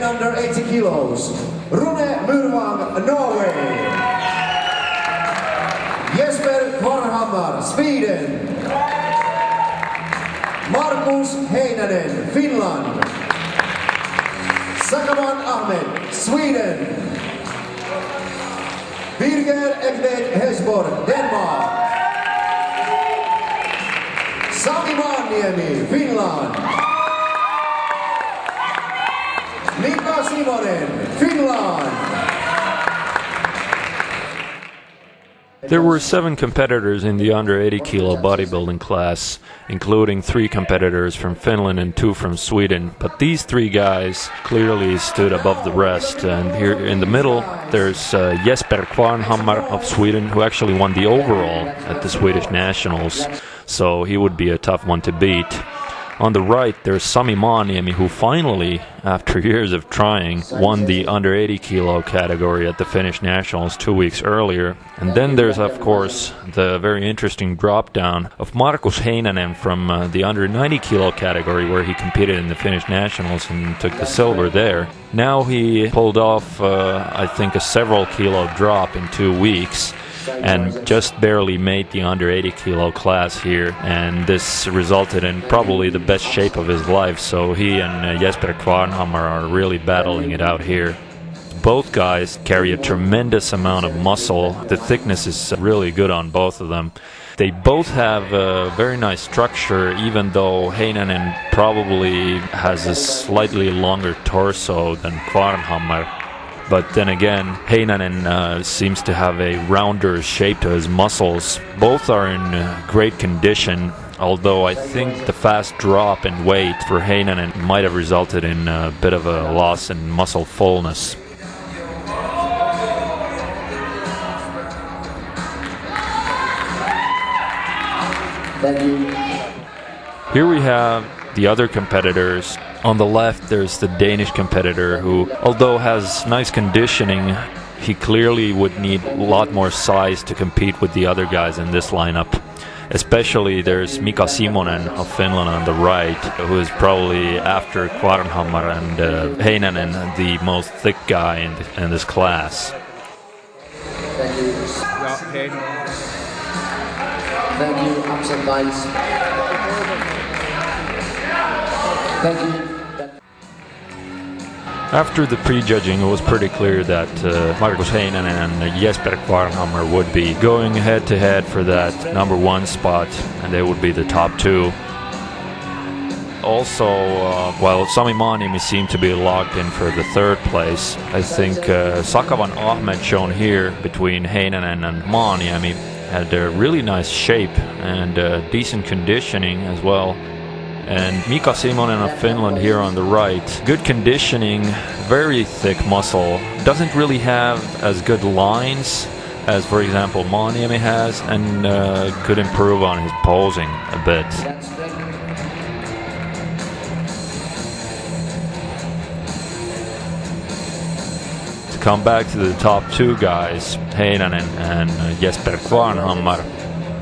under 80 kilos, Rune Myhrvang, Norway. Jesper Kvarnhammar, Sweden. Markus Heinänen, Finland. Sakawan Ahmed, Sweden. Denmark. Sami Maaniemi, Finland. Mika Simonen, Finland. There were 7 competitors in the under 80 kilo bodybuilding class, including 3 competitors from Finland and 2 from Sweden. But these 3 guys clearly stood above the rest. And here in the middle, there's Jesper Kvarnhammar of Sweden, who actually won the overall at the Swedish Nationals. So he would be a tough one to beat. On the right, there's Sami Maaniemi, who finally, after years of trying, won the under 80 kilo category at the Finnish Nationals 2 weeks earlier. And then there's, of course, the very interesting drop-down of Markus Heinänen from the under 90 kilo category, where he competed in the Finnish Nationals and took the silver there. Now he pulled off, I think, a several kilo drop in 2 weeks. And just barely made the under 80 kilo class here, and this resulted in probably the best shape of his life, so he and Jesper Kvarnhammar are really battling it out here. Both guys carry a tremendous amount of muscle. The thickness is really good on both of them. They both have a very nice structure, even though Heinänen probably has a slightly longer torso than Kvarnhammar. But then again, Heinänen seems to have a rounder shape to his muscles. Both are in great condition, although I think the fast drop in weight for Heinänen might have resulted in a bit of a loss in muscle fullness. Thank you. Here we have the other competitors. On the left, there's the Danish competitor who, although has nice conditioning, he clearly would need a lot more size to compete with the other guys in this lineup. Especially there's Mika Simonen of Finland on the right, who is probably, after Kvarnhammar and Heinänen, the most thick guy in this class. Thank you. Thank you, ups and downs. Thank you. After the prejudging, it was pretty clear that Markus Heinänen and Jesper Kvarnhammar would be going head-to-head for that #1 spot, and they would be the top 2. Also, while Sami Maaniemi seemed to be locked in for the 3rd place, I think Sakawan Ahmed, shown here between Heinänen and Maaniemi, had a really nice shape and decent conditioning as well. And Mika Simonen of Finland here on the right, good conditioning, very thick muscle, doesn't really have as good lines as, for example, Maaniemi has, and could improve on his posing a bit. To come back to the top 2 guys, Heinänen and Jesper Kvarnhammar,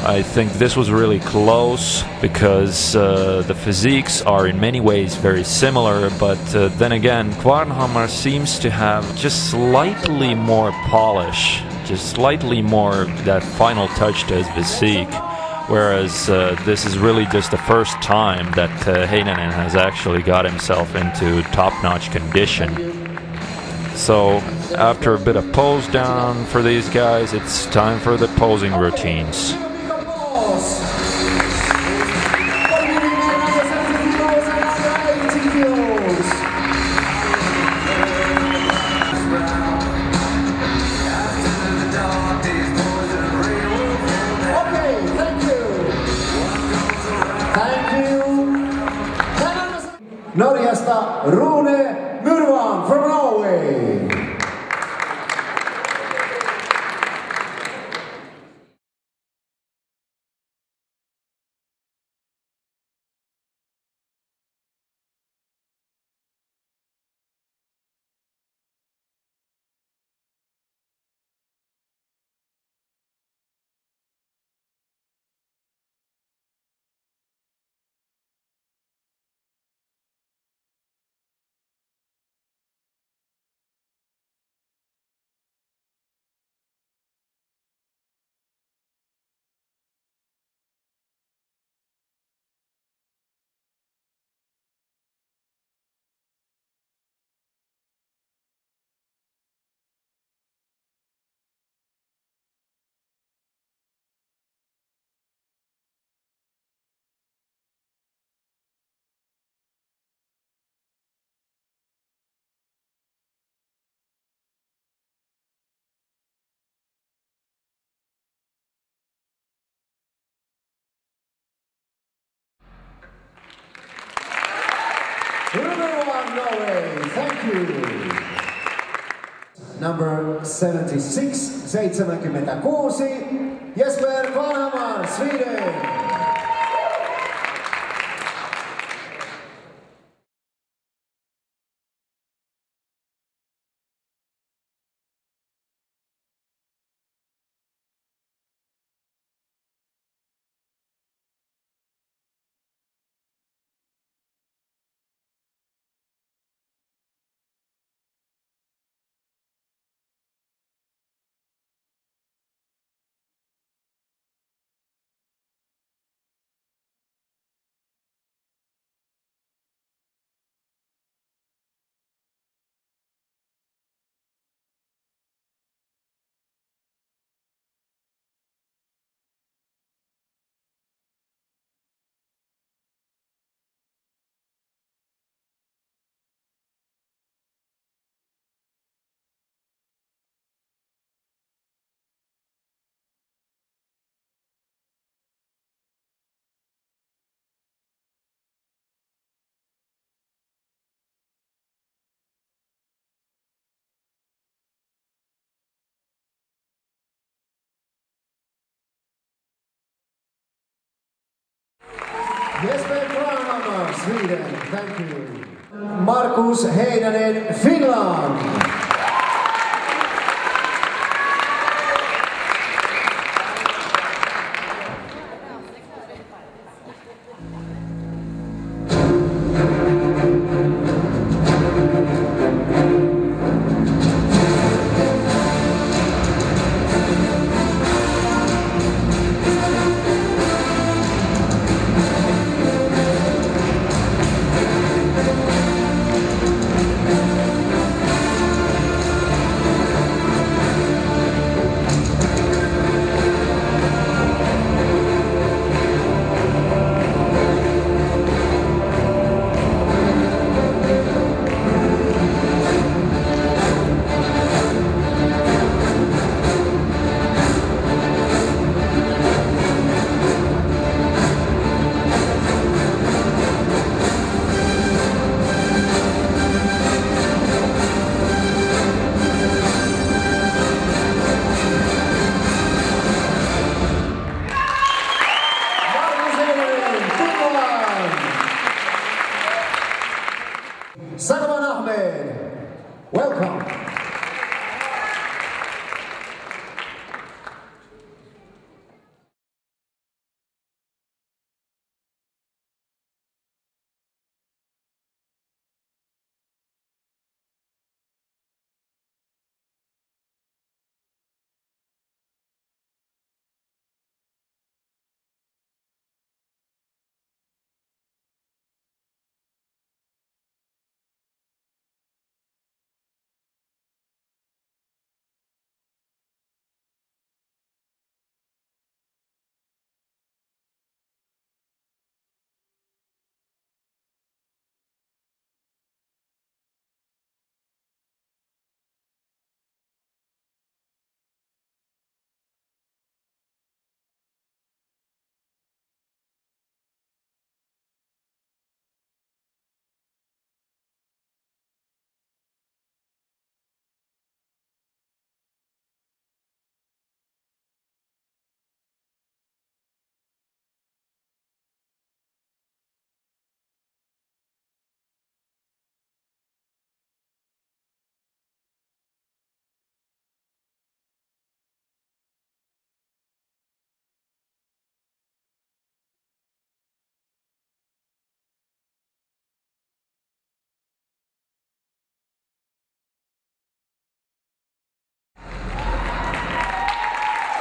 I think this was really close because the physiques are in many ways very similar, but then again, Kvarnhammar seems to have just slightly more polish, just slightly more that final touch to his physique, whereas this is really just the first time that Heinänen has actually got himself into top-notch condition. So after a bit of pose down for these guys, it's time for the posing routines. Norjasta Rune Myhrvang from Norway. Finland, Norway. Thank you. Number 76, 76, Jesper Kvarnhammar, Sweden. Jesper Kvarnhammar, Sweden. Thank you. Markus Heinänen, Finland. Sakawan Ahmed, welcome.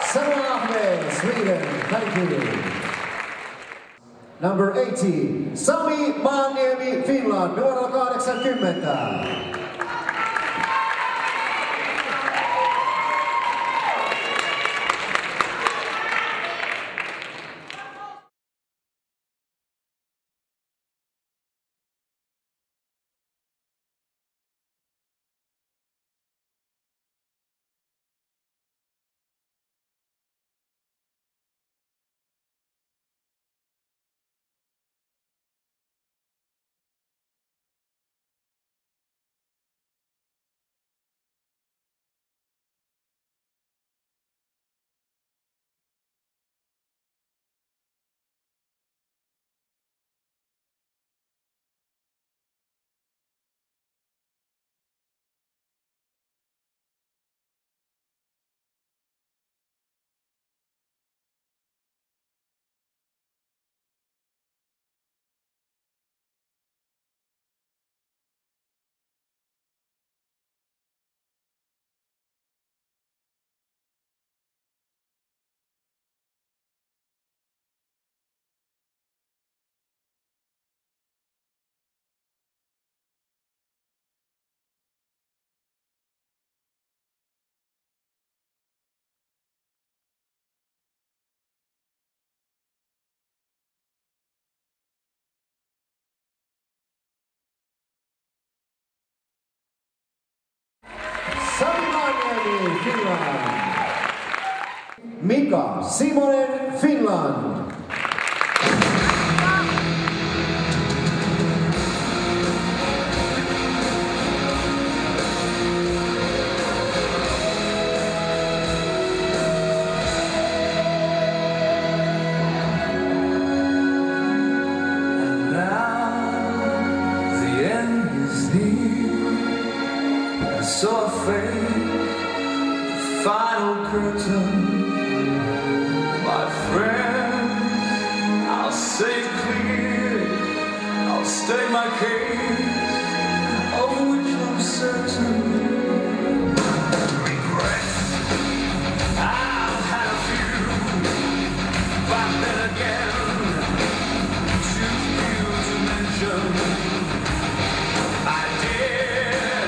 Sakawan Ahmed, Sweden, thank you. Number 80, Sami Maaniemi, Finland, numero 80. Maaniemi, Finland. Mika Simonen, Finland. So afraid, the final curtain. My friends, I'll say it clearly, I'll state my case, of which I'm certain. Regrets, I've had a few, but then again, too few to mention. I did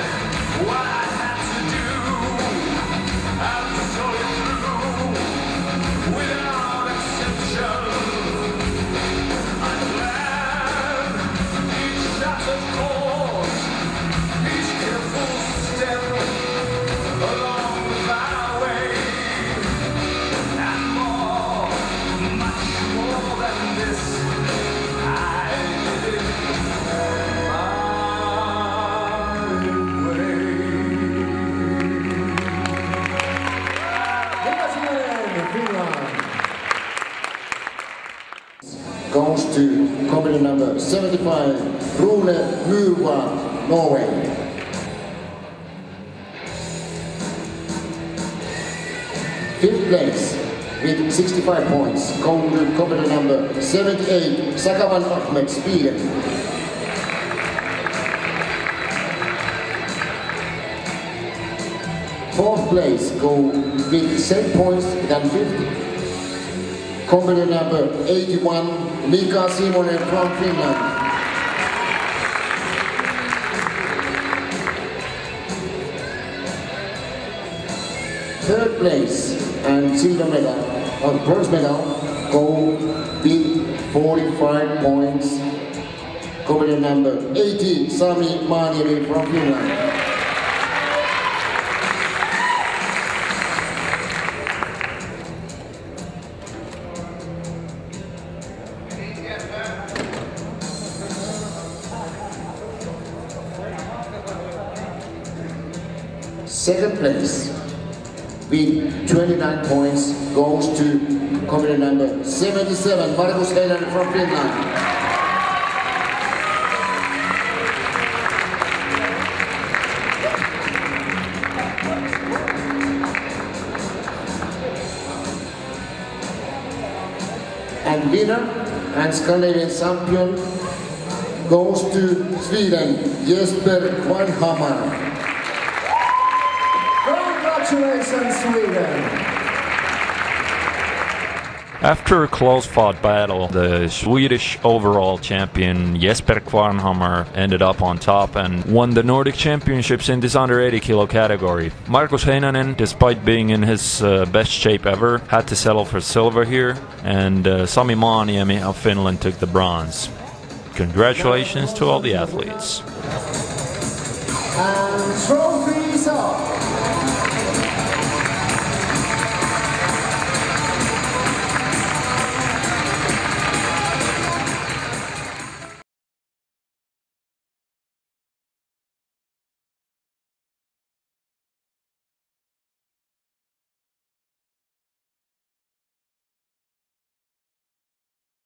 what I had to do, and saw it through without exception. I'm glad each shattered course, each careful step along my way, and more, much more than this, I did it my way. Mika Simonen, Finland. Goes to company number 75, Rune Myhrvang, Norway. Fifth place with 65 points, going to company number 78, Sakawan Ahmed, Sweden. Fourth place go with same points than 50. Company number 81, Mika Simonen from Finland. Third place and silver medal, or bronze medal, go with 45 points. Company number 80, Sami Maaniemi from Finland. Second place with 29 points goes to company number 77, Markus Heinänen from Finland. And winner and Scandinavian champion goes to Sweden, Jesper Kvarnhammar. Congratulations, Sweden! After a close-fought battle, the Swedish overall champion Jesper Kvarnhammar ended up on top and won the Nordic Championships in this under 80 kilo category. Markus Heinänen, despite being in his best shape ever, had to settle for silver here, and Sami Maaniemi of Finland took the bronze. Congratulations to all the athletes. And trophies up!